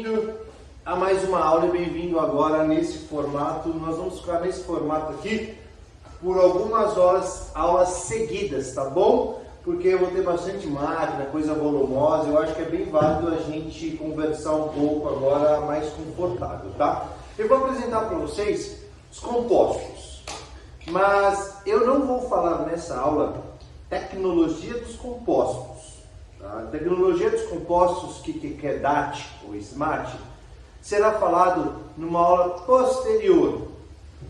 Bem-vindo a mais uma aula e bem-vindo agora nesse formato. Nós vamos ficar nesse formato aqui por algumas aulas seguidas, tá bom? Porque eu vou ter bastante máquina, coisa volumosa, eu acho que é bem válido a gente conversar um pouco agora mais confortável, tá? Eu vou apresentar para vocês os compostos, mas eu não vou falar nessa aula tecnologia dos compostos. A tecnologia dos compostos, que é DAT ou SMART, será falado numa aula posterior,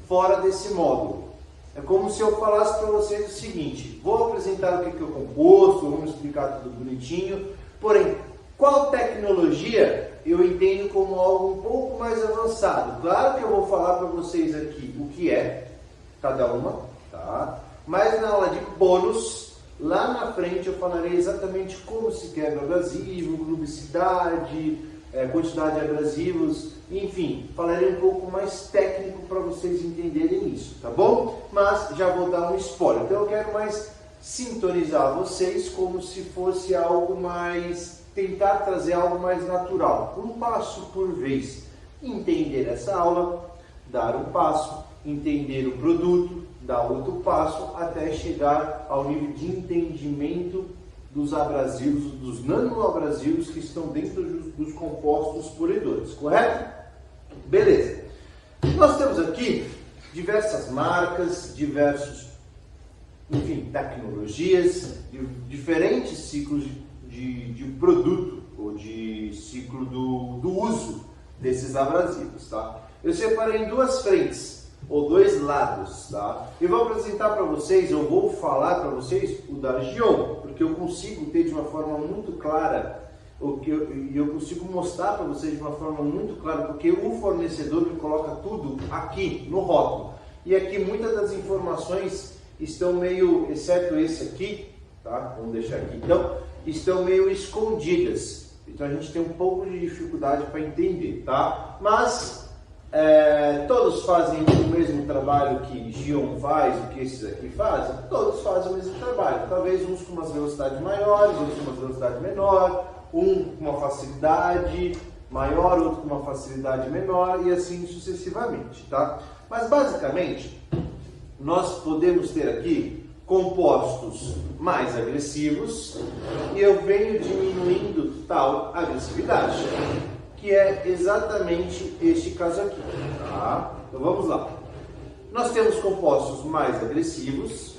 fora desse módulo. É como se eu falasse para vocês o seguinte: vou apresentar o que é o composto, vamos explicar tudo bonitinho, porém, qual tecnologia eu entendo como algo um pouco mais avançado. Claro que eu vou falar para vocês aqui o que é cada uma, tá? Mas na aula de bônus, lá na frente eu falarei exatamente como se quebra abrasivo, rubicidade, quantidade de abrasivos, enfim, falarei um pouco mais técnico para vocês entenderem isso, tá bom? Mas já vou dar um spoiler, então eu quero mais sintonizar vocês como se fosse algo mais, tentar trazer algo mais natural, um passo por vez, entender essa aula, dar um passo, entender o produto, dar outro passo, até chegar ao nível de entendimento dos abrasivos, dos nanoabrasivos que estão dentro dos compostos polidores, correto? Beleza. Nós temos aqui diversas marcas, tecnologias, diferentes ciclos de produto ou de ciclo do uso desses abrasivos, tá? Eu separei em duas frentes, ou dois lados, tá? Eu vou apresentar para vocês, eu vou falar para vocês o da Gion, porque eu consigo ter de uma forma muito clara, eu consigo mostrar para vocês de uma forma muito clara, porque o fornecedor me coloca tudo aqui no rótulo. E aqui muitas das informações estão meio, exceto esse aqui, tá? Vamos deixar aqui então, estão meio escondidas. Então a gente tem um pouco de dificuldade para entender, tá? Mas todos fazem o mesmo trabalho que Gion faz, o que esses aqui fazem? Todos fazem o mesmo trabalho. Talvez uns com umas velocidades maiores, outros com uma velocidade menor, um com uma facilidade maior, outro com uma facilidade menor e assim sucessivamente, tá? Mas basicamente, nós podemos ter aqui compostos mais agressivos e eu venho diminuindo tal agressividade, que é exatamente este caso aqui, tá? Então vamos lá. Nós temos compostos mais agressivos,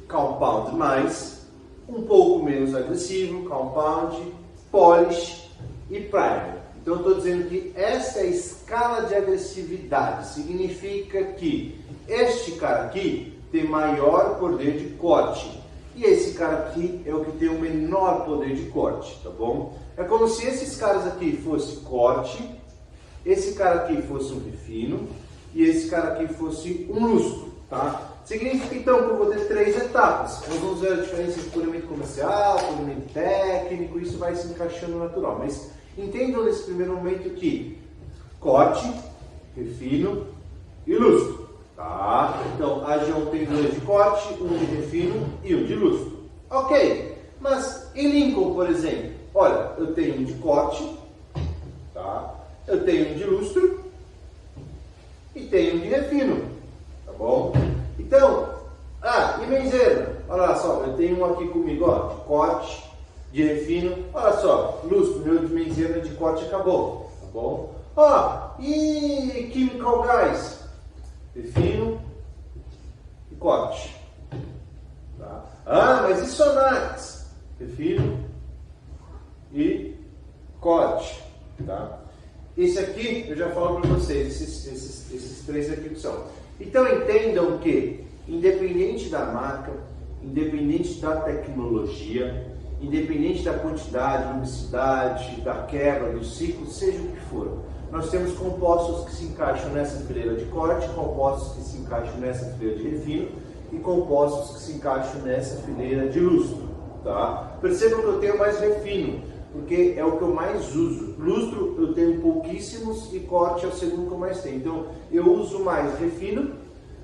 compound mais, um pouco menos agressivo, compound, polish e primer. Então eu estou dizendo que essa é a escala de agressividade, significa que este cara aqui tem maior poder de corte e esse cara aqui é o que tem o menor poder de corte, tá bom? É como se esses caras aqui fosse corte, esse cara aqui fosse um refino e esse cara aqui fosse um lustro, tá? Significa então que eu vou ter três etapas. Nós vamos ver a diferença entre polimento comercial, polimento técnico, isso vai se encaixando natural. Mas entendam nesse primeiro momento que corte, refino e lustro, tá? Então a Gion tem dois de corte, um de refino e um de lustro. Ok, mas em Lincoln, por exemplo, olha, eu tenho um de corte, tá? Eu tenho um de lustro e tenho um de refino, tá bom? Então, e Benzena, olha só, eu tenho um aqui comigo, ó, de corte, de refino, olha só, lustro, meu de Benzena de corte acabou, tá bom? E Chemical Guys, refino e corte, tá? Mas e Sonax? Refino e corte, tá? Esse aqui, eu já falo para vocês, esses três aqui que são. Então entendam que, independente da marca, independente da tecnologia, independente da quantidade, lubricidade, da quebra, do ciclo, seja o que for, nós temos compostos que se encaixam nessa fileira de corte, compostos que se encaixam nessa fileira de refino e compostos que se encaixam nessa fileira de lustro, tá? Percebam que eu tenho mais refino, porque é o que eu mais uso. Lustro eu tenho pouquíssimos e corte é o segundo que eu mais tenho. Então eu uso mais refino,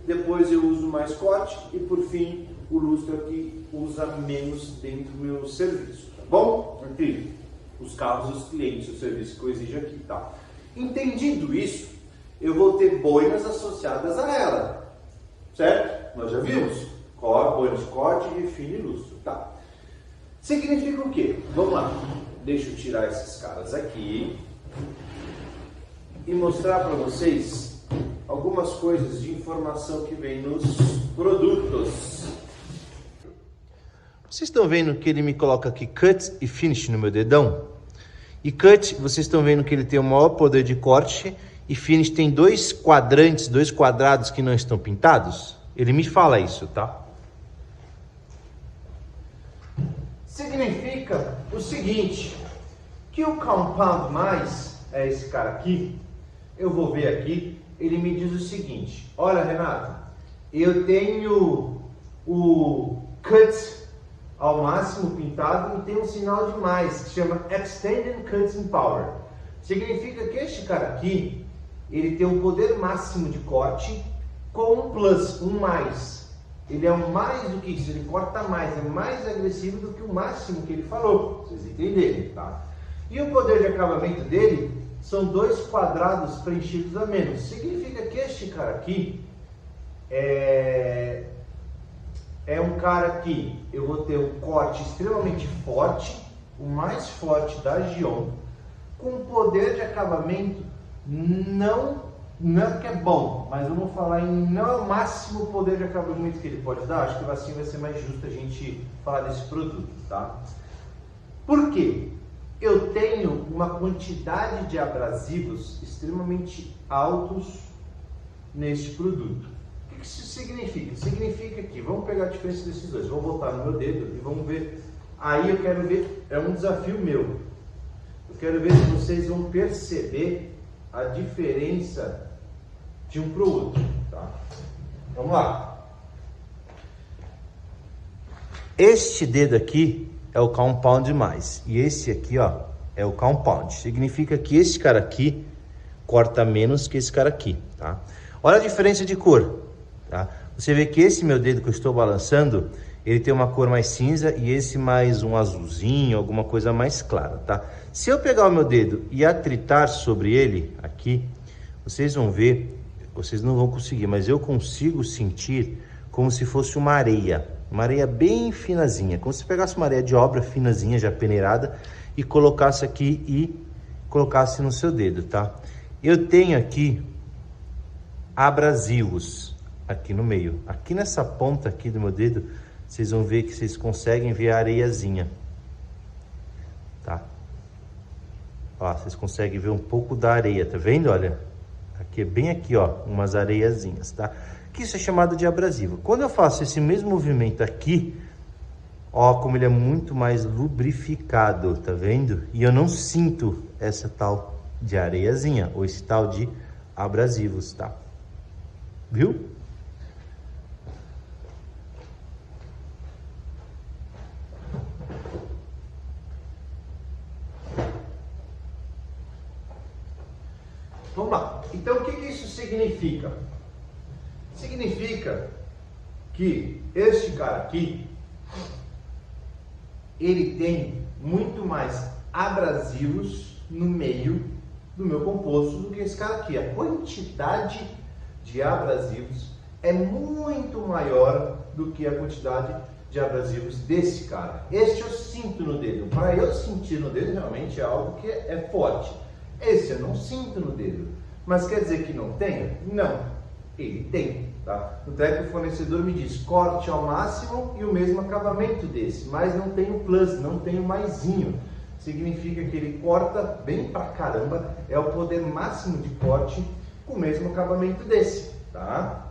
depois eu uso mais corte e por fim o lustro aqui usa menos dentro do meu serviço, tá bom? Aqui. os carros dos clientes, o serviço que eu exijo aqui, tá? Entendido isso, eu vou ter boinas associadas a ela, certo? Nós já vimos, boinas de corte, refino e lustro, tá? Significa o quê? Vamos lá, deixa eu tirar esses caras aqui e mostrar para vocês algumas coisas de informação que vem nos produtos. Vocês estão vendo que ele me coloca aqui cut e finish no meu dedão? E cut, vocês estão vendo que ele tem o maior poder de corte, e finish tem dois quadrantes, dois quadrados que não estão pintados? Ele me fala isso, tá? Significa o seguinte, que o compound mais é esse cara aqui. Eu vou ver aqui, ele me diz o seguinte: olha, Renato, eu tenho o cut ao máximo pintado e tem um sinal de mais que chama Extended Cutting Power. Significa que este cara aqui, ele tem um poder máximo de corte com um plus, um mais. Ele é mais do que isso, ele corta mais, é mais agressivo do que o máximo que ele falou, vocês entenderem, tá? E o poder de acabamento dele são dois quadrados preenchidos a menos. Significa que este cara aqui é um cara que eu vou ter um corte extremamente forte, o mais forte da Gion, com um poder de acabamento não que é bom, mas vamos falar em não é o máximo poder de acabamento que ele pode dar. Acho que assim vai ser mais justo a gente falar desse produto, tá? Por quê? Eu tenho uma quantidade de abrasivos extremamente altos neste produto. O que isso significa? Significa que, vamos pegar a diferença desses dois, vou botar no meu dedo e vamos ver. Aí eu quero ver, é um desafio meu. Eu quero ver se vocês vão perceber a diferença de um para o outro, tá? Vamos lá. Este dedo aqui é o compound mais, e esse aqui, ó, é o compound. Significa que esse cara aqui corta menos que esse cara aqui, tá? Olha a diferença de cor, tá? Você vê que esse meu dedo que eu estou balançando, ele tem uma cor mais cinza e esse mais um azulzinho, alguma coisa mais clara, tá? Se eu pegar o meu dedo e atritar sobre ele aqui, vocês vão ver, vocês não vão conseguir, mas eu consigo sentir como se fosse uma areia bem finazinha, como se pegasse uma areia de obra finazinha, já peneirada, e colocasse aqui e colocasse no seu dedo, tá? Eu tenho aqui abrasivos aqui no meio, aqui nessa ponta aqui do meu dedo, vocês vão ver que vocês conseguem ver a areiazinha, tá? Ó, vocês conseguem ver um pouco da areia, tá vendo? Olha, aqui é bem aqui, ó, umas areiazinhas, tá? Que isso é chamado de abrasivo. Quando eu faço esse mesmo movimento aqui, ó, como ele é muito mais lubrificado, tá vendo? E eu não sinto essa tal de areiazinha, ou esse tal de abrasivos, tá? Viu? Vamos lá. Então, o que isso significa? Significa que este cara aqui, ele tem muito mais abrasivos no meio do meu composto do que esse cara aqui. A quantidade de abrasivos é muito maior do que a quantidade de abrasivos desse cara. Este eu sinto no dedo. Para eu sentir no dedo, realmente é algo que é forte. Esse eu não sinto no dedo. Mas quer dizer que não tem? Não. Ele tem, tá? Tanto é que o fornecedor me diz corte ao máximo e o mesmo acabamento desse, mas não tem o plus, não tem o maisinho. Significa que ele corta bem pra caramba, é o poder máximo de corte com o mesmo acabamento desse, tá?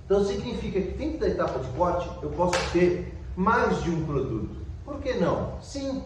Então significa que dentro da etapa de corte eu posso ter mais de um produto. Por que não? Sim,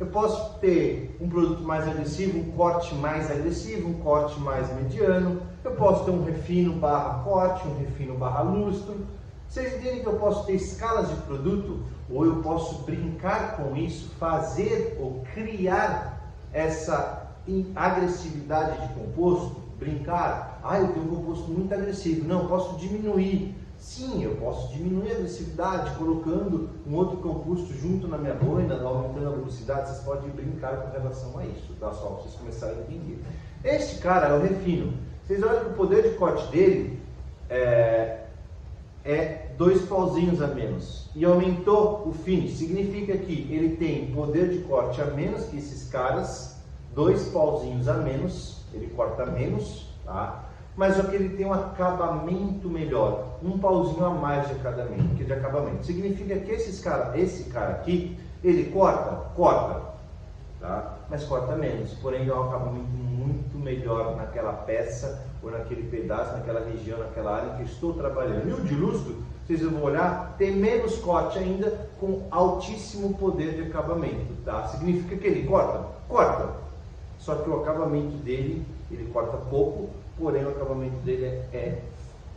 eu posso ter um produto mais agressivo, um corte mais agressivo, um corte mais mediano. Eu posso ter um refino barra corte, um refino barra lustro. Vocês entendem que eu posso ter escalas de produto, ou eu posso brincar com isso, fazer ou criar essa agressividade de composto, brincar. Ah, eu tenho um composto muito agressivo. Não, eu posso diminuir. Sim, eu posso diminuir a agressividade colocando um outro composto junto na minha boina, aumentando a velocidade. Vocês podem brincar com relação a isso, tá? Só para vocês começarem a entender. Este cara é o refino. Vocês olham que o poder de corte dele é 2 pauzinhos a menos. E aumentou o finish. Significa que ele tem poder de corte a menos que esses caras, 2 pauzinhos a menos, ele corta menos, tá? Mas só que ele tem um acabamento melhor, um pauzinho a mais de acabamento. Significa que esse cara aqui, ele corta, tá? Mas corta menos, porém dá um acabamento muito melhor naquela peça, ou naquele pedaço, naquela região, naquela área em que estou trabalhando. E o de lustro, vocês vão olhar, tem menos corte ainda, com altíssimo poder de acabamento, tá? Significa que ele corta, só que o acabamento dele, ele corta pouco, porém o acabamento dele é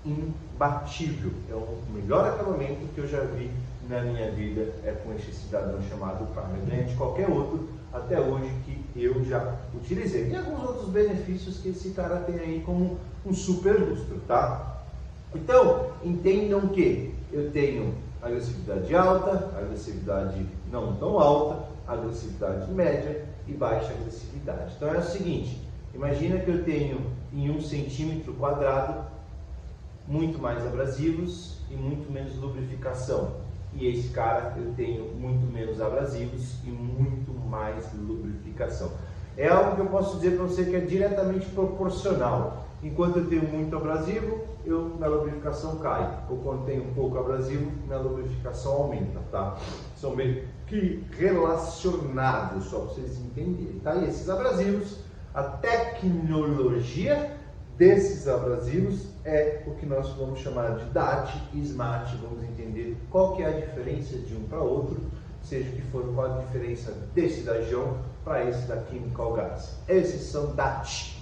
imbatível. É o melhor acabamento que eu já vi na minha vida, é com este cidadão chamado Primer. Ganha de qualquer outro até hoje que eu já utilizei. Tem alguns outros benefícios que esse cara tem aí como um super lustro, tá? Então, entendam que eu tenho agressividade alta, agressividade não tão alta, agressividade média e baixa agressividade. Então é o seguinte, imagina que eu tenho em 1 centímetro quadrado muito mais abrasivos e muito menos lubrificação. E esse cara eu tenho muito menos abrasivos e muito mais lubrificação. É algo que eu posso dizer para você que é diretamente proporcional. Enquanto eu tenho muito abrasivo, minha lubrificação cai. Ou quando tenho pouco abrasivo, minha lubrificação aumenta, tá? São meio que relacionados, só para vocês entenderem, tá? E esses abrasivos, a tecnologia desses abrasivos é o que nós vamos chamar de DAT e SMAT. Vamos entender qual que é a diferença de um para outro, seja que for, qual a diferença desse da Gion para esse da Chemical Gas. Esses são DAT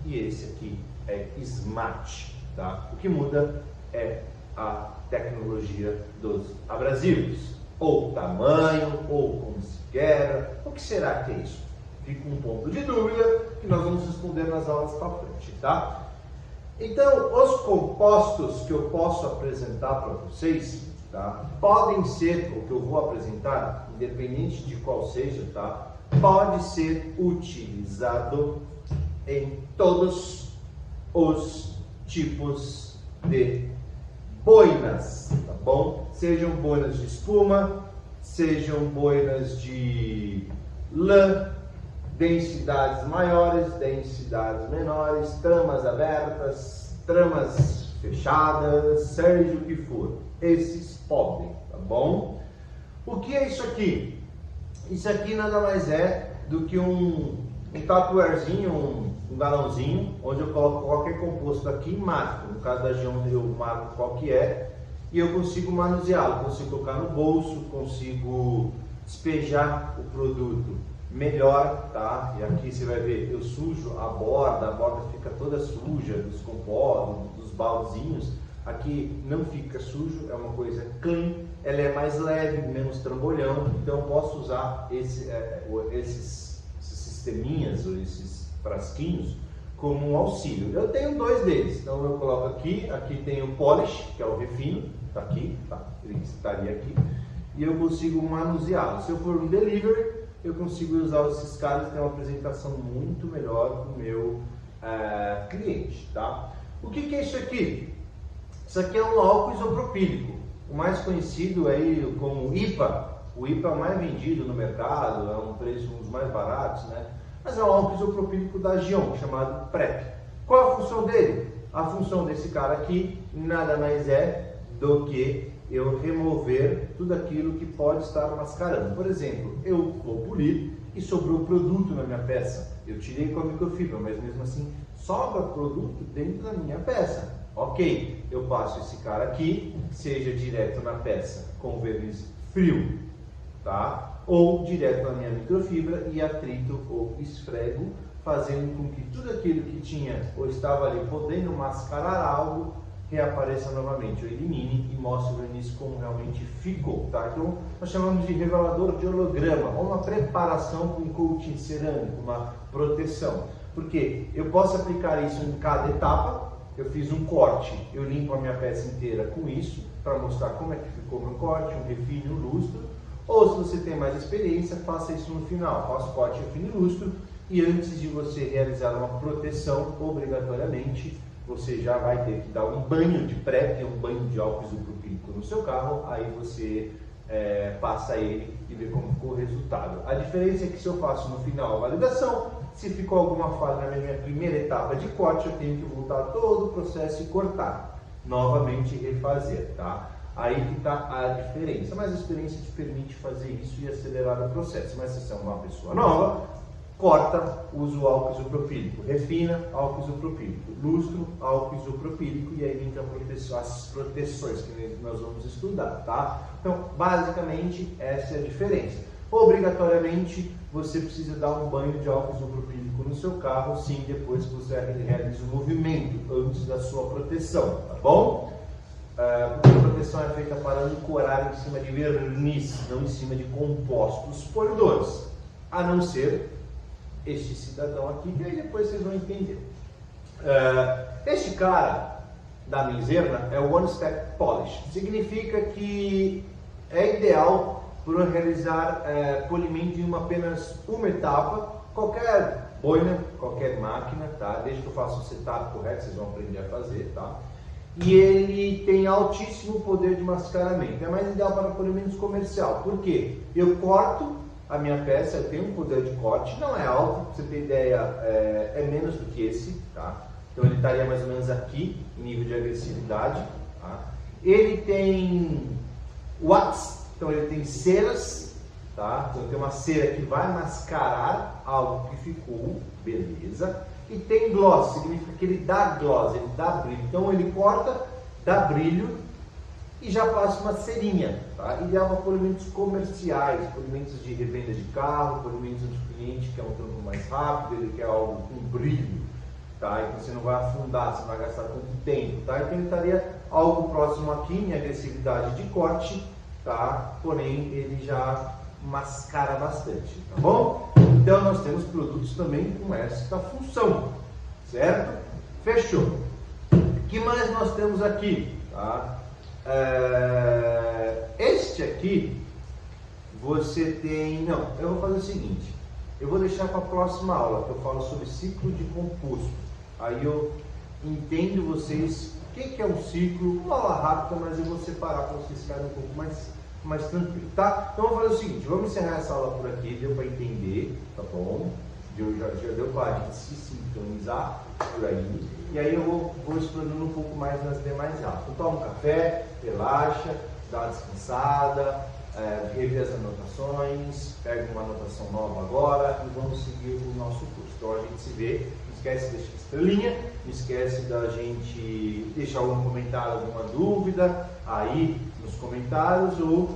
e esse aqui é SMAT, tá? O que muda é a tecnologia dos abrasivos, ou tamanho, ou como se quebra. O que será que é isso? Fica um ponto de dúvida que nós vamos responder nas aulas para frente, tá? Então, os compostos que eu posso apresentar para vocês, tá? Podem ser, o que eu vou apresentar, independente de qual seja, tá? Pode ser utilizado em todos os tipos de boinas, tá bom? Sejam boinas de espuma, sejam boinas de lã, densidades maiores, densidades menores, tramas abertas, tramas fechadas, seja o que for. Esses podem, tá bom? O que é isso aqui? Isso aqui nada mais é do que um tupperwarezinho, um galãozinho, onde eu coloco qualquer composto aqui e marco. No caso da Gion eu marco qual que é e eu consigo manuseá-lo, consigo colocar no bolso, consigo despejar o produto melhor, tá? E aqui você vai ver, eu sujo a borda fica toda suja dos compostos, dos baldezinhos. Aqui não fica sujo, é uma coisa clean, ela é mais leve, menos trambolhão, então eu posso usar esses sisteminhas ou esses frasquinhos como um auxílio. Eu tenho 2 deles, então eu coloco aqui tem o polish, que é o refino, tá aqui, tá? Ele estaria aqui, e eu consigo manuseá-lo. Se eu for um delivery, eu consigo usar esses caras, tem uma apresentação muito melhor para o meu cliente, tá? O que é isso aqui? Isso aqui é um álcool isopropílico, o mais conhecido aí como IPA. O IPA é o mais vendido no mercado, é um preço um dos mais baratos, né? Mas é um álcool isopropílico da Gion, chamado PrEP. Qual a função dele? A função desse cara aqui nada mais é do que eu remover tudo aquilo que pode estar mascarando. Por exemplo, eu vou polir e sobrou produto na minha peça. Eu tirei com a microfibra, mas mesmo assim sobra produto dentro da minha peça. Ok, eu passo esse cara aqui, seja direto na peça com verniz frio, tá? Ou direto na minha microfibra e atrito ou esfrego, fazendo com que tudo aquilo que tinha ou estava ali podendo mascarar algo reapareça novamente, ou elimine e mostre o verniz como realmente ficou, tá? Então, nós chamamos de revelador de holograma, ou uma preparação com coating cerâmico, uma proteção. Porque eu posso aplicar isso em cada etapa, eu fiz um corte, eu limpo a minha peça inteira com isso, para mostrar como é que ficou meu corte, um refino, um lustro. Ou se você tem mais experiência, faça isso no final, faça corte, refino e lustro. E antes de você realizar uma proteção, obrigatoriamente, você já vai ter que dar um banho de pré, que é um banho de álcool isopropílico no seu carro, aí você passa ele e vê como ficou o resultado. A diferença é que se eu faço no final a validação, se ficou alguma falha na minha primeira etapa de corte, eu tenho que voltar todo o processo e cortar, novamente refazer, tá? Aí que está a diferença, mas a experiência te permite fazer isso e acelerar o processo. Mas se você é uma pessoa nova, corta, usa o álcool isopropílico, refina, álcool isopropílico, lustro, álcool isopropílico, e aí entra as proteções que nós vamos estudar, tá? Então, basicamente, essa é a diferença. Obrigatoriamente, você precisa dar um banho de álcool isopropílico no seu carro, sim, depois que você realiza o movimento, antes da sua proteção, tá bom? Porque a proteção é feita para ancorar em cima de verniz, não em cima de compostos polidores, a não ser este cidadão aqui, e aí depois vocês vão entender. Este cara da Menzerna é o One Step Polish, significa que é ideal para realizar polimento em apenas uma etapa, qualquer boina, qualquer máquina, tá? Desde que eu faça o setup correto, vocês vão aprender a fazer, tá? E ele tem altíssimo poder de mascaramento, é mais ideal para polimentos comercial, por quê? Eu corto a minha peça, eu tenho um poder de corte, não é alto, pra você ter ideia, é menos do que esse, tá? Então ele estaria mais ou menos aqui, em nível de agressividade, tá? Ele tem wax, então ele tem ceras, tá? Então tem uma cera que vai mascarar algo que ficou, beleza? E tem gloss, significa que ele dá gloss, ele dá brilho. Então ele corta, dá brilho e já passa uma cerinha, tá? Ideal para polimentos comerciais, polimentos de revenda de carro, polimentos onde o cliente quer um trampo mais rápido, ele quer algo com brilho, tá? Então você não vai afundar, você não vai gastar tanto tempo, tá? Então ele estaria algo próximo aqui em agressividade de corte, tá? Porém ele já mascara bastante, tá bom? Então nós temos produtos também com esta função, certo? Fechou. O que mais nós temos aqui, tá? Este aqui você tem, não, eu vou fazer o seguinte, eu vou deixar para a próxima aula que eu falo sobre ciclo de composto, aí eu entendo vocês o que é um ciclo, uma aula rápida, mas eu vou separar para vocês ficarem um pouco mais tranquilo, tá? Então vamos fazer o seguinte, vamos encerrar essa aula por aqui, deu para entender, tá bom? Já deu para a gente se sintonizar por aí, e aí eu vou explorando um pouco mais nas demais aulas. Então toma um café, relaxa, dá uma descansada, revê as anotações, pega uma anotação nova agora e vamos seguir o nosso curso. Então a gente se vê, não esquece de deixar estrelinha, não esquece da gente deixar algum comentário, alguma dúvida aí nos comentários ou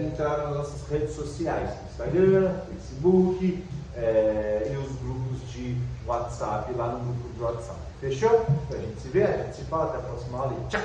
entrar nas nossas redes sociais, Instagram, Facebook e os grupos de WhatsApp, lá no grupo de WhatsApp. Fechou? Então a gente se vê, a gente se fala, até a próxima aula e tchau!